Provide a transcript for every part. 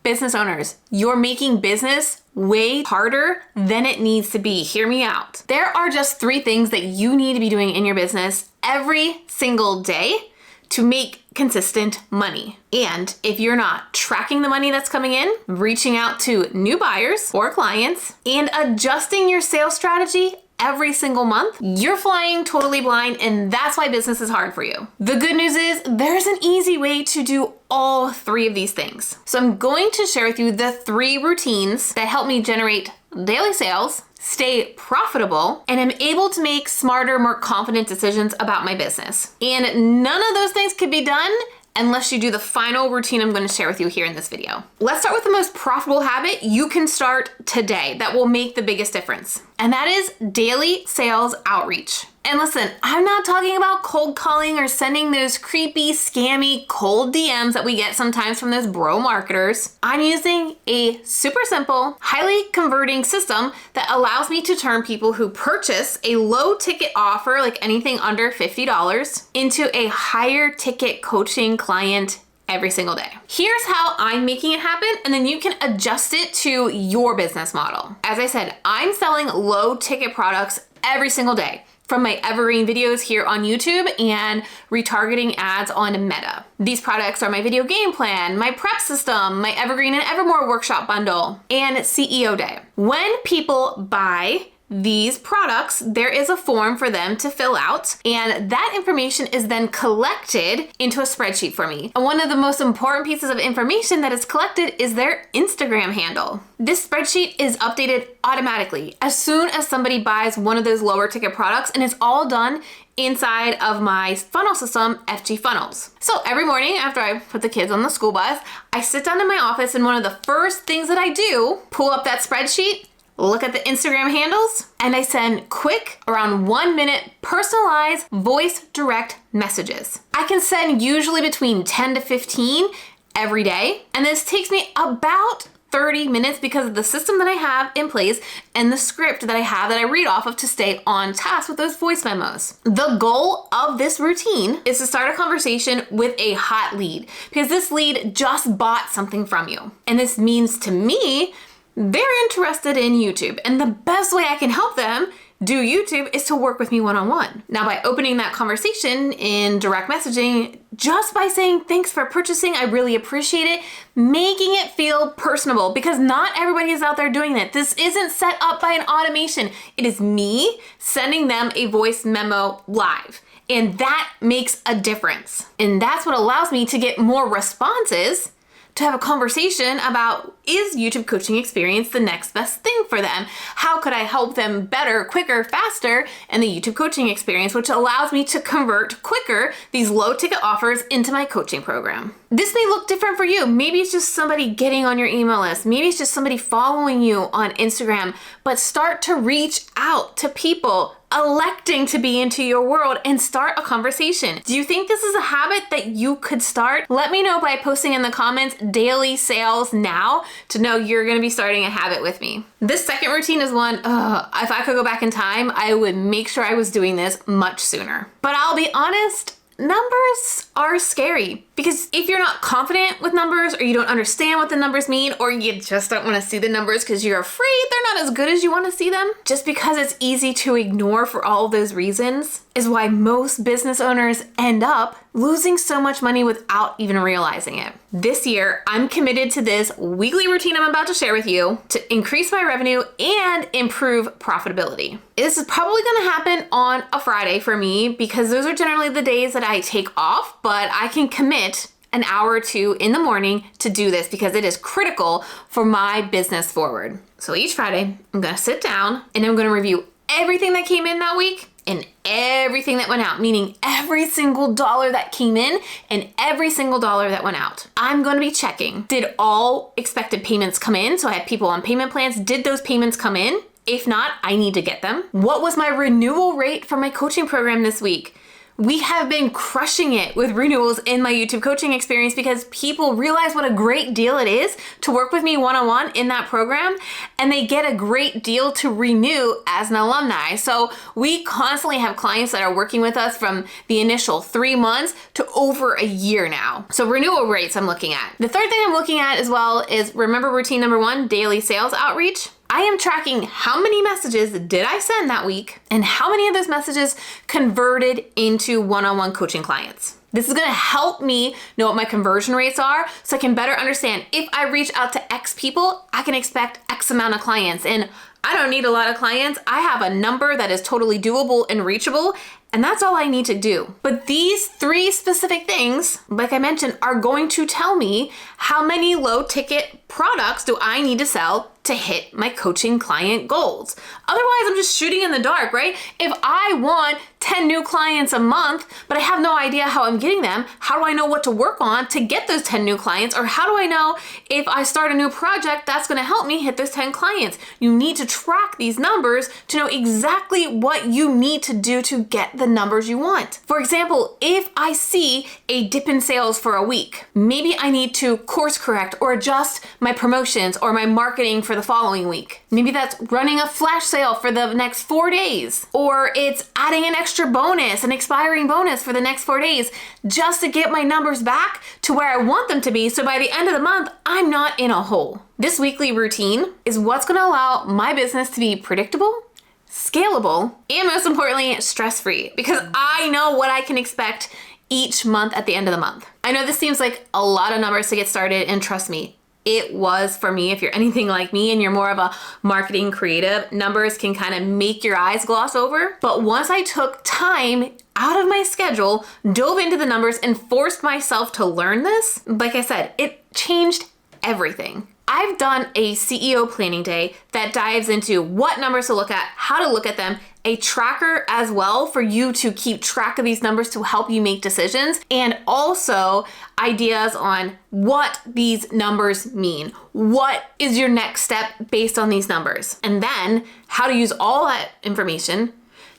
business owners, you're making business way harder than it needs to be. Hear me out. There are just 3 things that you need to be doing in your business every single day to make consistent money. And if you're not tracking the money that's coming in, reaching out to new buyers or clients, and adjusting your sales strategy every single month, you're flying totally blind, and that's why business is hard for you. The good news is there's an easy way to do all 3 of these things. So I'm going to share with you the 3 routines that help me generate daily sales, stay profitable, and am able to make smarter, more confident decisions about my business. And none of those things can be done unless you do the final routine I'm going to share with you here in this video. Let's start with the most profitable habit you can start today that will make the biggest difference. And that is daily sales outreach. And listen, I'm not talking about cold calling or sending those creepy, scammy, cold DMs that we get sometimes from those bro marketers. I'm using a super simple, highly converting system that allows me to turn people who purchase a low ticket offer, like anything under $50, into a higher ticket coaching client every single day. Here's how I'm making it happen, and then you can adjust it to your business model. As I said, I'm selling low ticket products every single day, from my evergreen videos here on YouTube and retargeting ads on Meta. These products are my video game plan, my prep system, my evergreen and evermore workshop bundle, and CEO day. When people buy these products, there is a form for them to fill out, and that information is then collected into a spreadsheet for me. And one of the most important pieces of information that is collected is their Instagram handle. This spreadsheet is updated automatically as soon as somebody buys one of those lower ticket products, and it's all done inside of my funnel system, FG Funnels. So every morning after I put the kids on the school bus, I sit down in my office, and one of the first things that I do, pull up that spreadsheet, look at the Instagram handles, and I send quick, around 1 minute, personalized voice direct messages. I can send usually between 10 to 15 every day, and this takes me about 30 minutes because of the system that I have in place and the script that I have that I read off of to stay on task with those voice memos. The goal of this routine is to start a conversation with a hot lead, because this lead just bought something from you. And this means to me, they're interested in YouTube, and the best way I can help them do YouTube is to work with me one-on-one. Now, by opening that conversation in direct messaging, just by saying thanks for purchasing, I really appreciate it, making it feel personable, because not everybody is out there doing that. This isn't set up by an automation. It is me sending them a voice memo live. And that makes a difference. And that's what allows me to get more responses to have a conversation about, is YouTube coaching experience the next best thing for them? How could I help them better, quicker, faster in the YouTube coaching experience, which allows me to convert quicker these low ticket offers into my coaching program. This may look different for you. Maybe it's just somebody getting on your email list. Maybe it's just somebody following you on Instagram, but start to reach out to people electing to be into your world and start a conversation. Do you think this is a habit that you could start? Let me know by posting in the comments daily sales now to know you're gonna be starting a habit with me. This second routine is one, if I could go back in time, I would make sure I was doing this much sooner. But I'll be honest, numbers are scary, because if you're not confident with numbers, or you don't understand what the numbers mean, or you just don't want to see the numbers because you're afraid they're not as good as you want to see them, just because it's easy to ignore for all of those reasons, is why most business owners end up losing so much money without even realizing it. This year, I'm committed to this weekly routine I'm about to share with you to increase my revenue and improve profitability. This is probably gonna happen on a Friday for me, because those are generally the days that I take off, but I can commit an hour or two in the morning to do this because it is critical for my business forward. So each Friday, I'm gonna sit down and I'm gonna review everything that came in that week and everything that went out, meaning every single dollar that came in and every single dollar that went out. I'm going to be checking, did all expected payments come in? So I had people on payment plans. Did those payments come in? If not, I need to get them. What was my renewal rate for my coaching program this week? We have been crushing it with renewals in my YouTube coaching experience because people realize what a great deal it is to work with me one-on-one in that program, and they get a great deal to renew as an alumni. So we constantly have clients that are working with us from the initial 3 months to over a year now. So renewal rates I'm looking at. The third thing I'm looking at as well is, remember routine number 1, daily sales outreach? I am tracking how many messages did I send that week and how many of those messages converted into one-on-one coaching clients. This is gonna help me know what my conversion rates are so I can better understand if I reach out to X people, I can expect X amount of clients. And I don't need a lot of clients. I have a number that is totally doable and reachable, and that's all I need to do. But these 3 specific things, like I mentioned, are going to tell me how many low ticket products do I need to sell to hit my coaching client goals. Otherwise, I'm just shooting in the dark, right? If I want 10 new clients a month, but I have no idea how I'm getting them, how do I know what to work on to get those 10 new clients? Or how do I know if I start a new project that's gonna help me hit those 10 clients? You need to track these numbers to know exactly what you need to do to get the numbers you want. For example, if I see a dip in sales for a week, maybe I need to course correct or adjust my promotions or my marketing for the following week. Maybe that's running a flash sale for the next 4 days, or it's adding an extra bonus, an expiring bonus for the next 4 days, just to get my numbers back to where I want them to be. So by the end of the month, I'm not in a hole. This weekly routine is what's gonna allow my business to be predictable, scalable, and most importantly, stress-free, because I know what I can expect each month at the end of the month. I know this seems like a lot of numbers to get started, and trust me, it was for me. If you're anything like me and you're more of a marketing creative, numbers can kind of make your eyes gloss over. But once I took time out of my schedule, dove into the numbers, and forced myself to learn this, like I said, it changed everything. I've done a CEO planning day that dives into what numbers to look at, how to look at them, a tracker as well for you to keep track of these numbers to help you make decisions, and also ideas on what these numbers mean. What is your next step based on these numbers? And then how to use all that information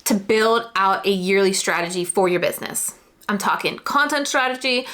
to build out a yearly strategy for your business. I'm talking content strategy,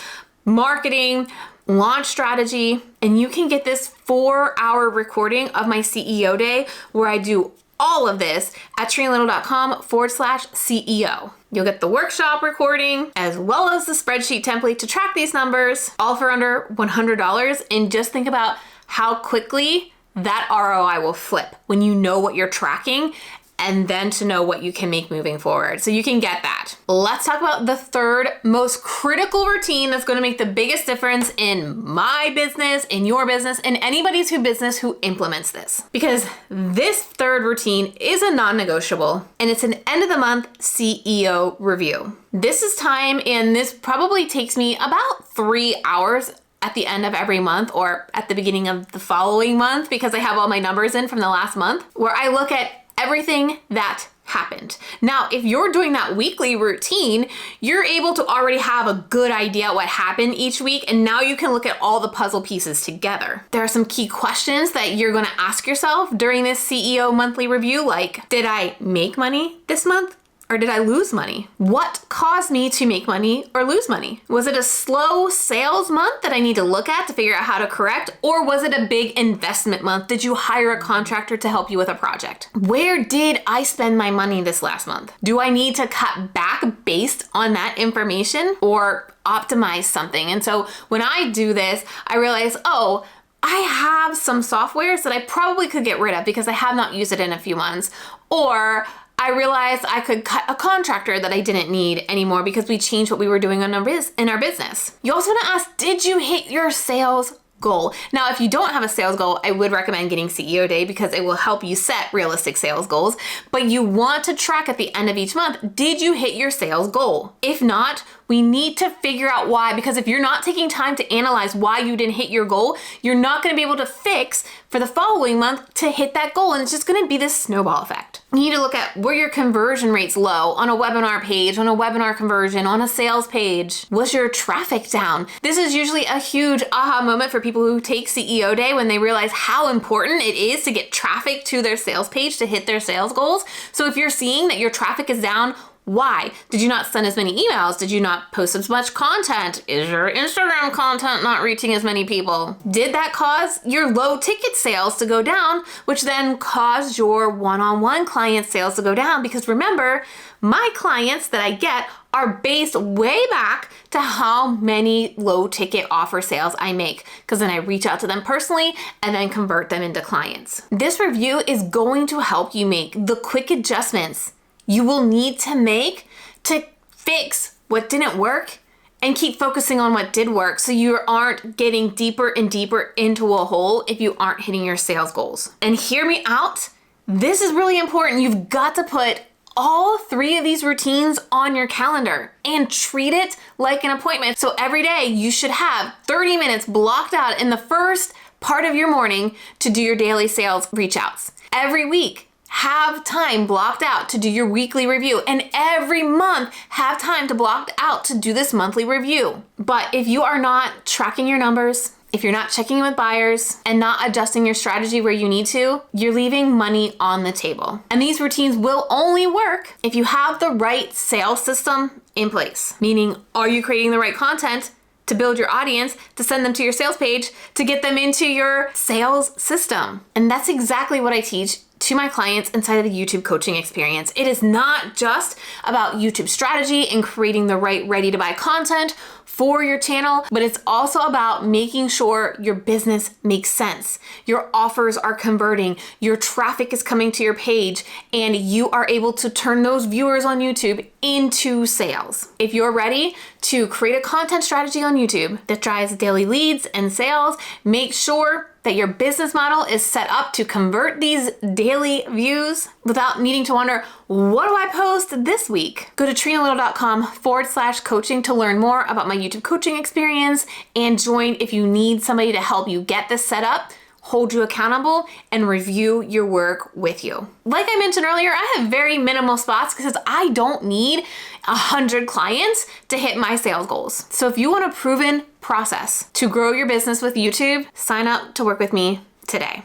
marketing, launch strategy, and you can get this 4-hour recording of my CEO day where I do all of this at trenalittle.com/CEO. You'll get the workshop recording as well as the spreadsheet template to track these numbers, all for under $100. And just think about how quickly that ROI will flip when you know what you're tracking, and then to know what you can make moving forward. So you can get that. Let's talk about the third most critical routine that's gonna make the biggest difference in my business, in your business, in anybody's business who implements this. Because this third routine is a non-negotiable, and it's an end of the month CEO review. This is time, and this probably takes me about 3 hours at the end of every month or at the beginning of the following month, because I have all my numbers in from the last month, where I look at everything that happened. Now, if you're doing that weekly routine, you're able to already have a good idea what happened each week, and now you can look at all the puzzle pieces together. There are some key questions that you're gonna ask yourself during this CEO monthly review, like, did I make money this month? Or did I lose money? What caused me to make money or lose money? Was it a slow sales month that I need to look at to figure out how to correct? Or was it a big investment month? Did you hire a contractor to help you with a project? Where did I spend my money this last month? Do I need to cut back based on that information or optimize something? And so when I do this, I realize, oh, I have some softwares that I probably could get rid of because I have not used it in a few months. Or I realized I could cut a contractor that I didn't need anymore because we changed what we were doing in our business. You also want to ask, did you hit your sales goal? Now, if you don't have a sales goal, I would recommend getting CEO Day because it will help you set realistic sales goals. But you want to track at the end of each month, did you hit your sales goal? If not, we need to figure out why, because if you're not taking time to analyze why you didn't hit your goal, you're not going to be able to fix for the following month to hit that goal. And it's just going to be this snowball effect. You need to look at where your conversion rate's low on a webinar page, on a webinar conversion, on a sales page. Was your traffic down? This is usually a huge aha moment for people who take CEO Day when they realize how important it is to get traffic to their sales page to hit their sales goals. So if you're seeing that your traffic is down, Why? Did you not send as many emails? Did you not post as much content? Is your Instagram content not reaching as many people? Did that cause your low ticket sales to go down, which then caused your one-on-one client sales to go down? Because remember, my clients that I get are based way back to how many low ticket offer sales I make, because then I reach out to them personally and then convert them into clients. This review is going to help you make the quick adjustments you will need to make to fix what didn't work and keep focusing on what did work, so you aren't getting deeper and deeper into a hole if you aren't hitting your sales goals. And hear me out, this is really important. You've got to put all 3 of these routines on your calendar and treat it like an appointment. So every day you should have 30 minutes blocked out in the first part of your morning to do your daily sales reach outs. Every week, have time blocked out to do your weekly review, and every month have time to block out to do this monthly review. But if you are not tracking your numbers, if you're not checking in with buyers and not adjusting your strategy where you need to, you're leaving money on the table. And these routines will only work if you have the right sales system in place. Meaning, are you creating the right content to build your audience, to send them to your sales page, to get them into your sales system? And that's exactly what I teach to my clients inside of the YouTube coaching experience. It is not just about YouTube strategy and creating the right ready to buy content for your channel, but it's also about making sure your business makes sense. Your offers are converting, your traffic is coming to your page, and you are able to turn those viewers on YouTube into sales. If you're ready to create a content strategy on YouTube that drives daily leads and sales, make sure that your business model is set up to convert these daily views without needing to wonder, what do I post this week? Go to trenalittle.com/coaching to learn more about my YouTube coaching experience and join if you need somebody to help you get this set up, hold you accountable, and review your work with you. Like I mentioned earlier, I have very minimal spots because I don't need 100 clients to hit my sales goals. So if you want a proven process to grow your business with YouTube, sign up to work with me today.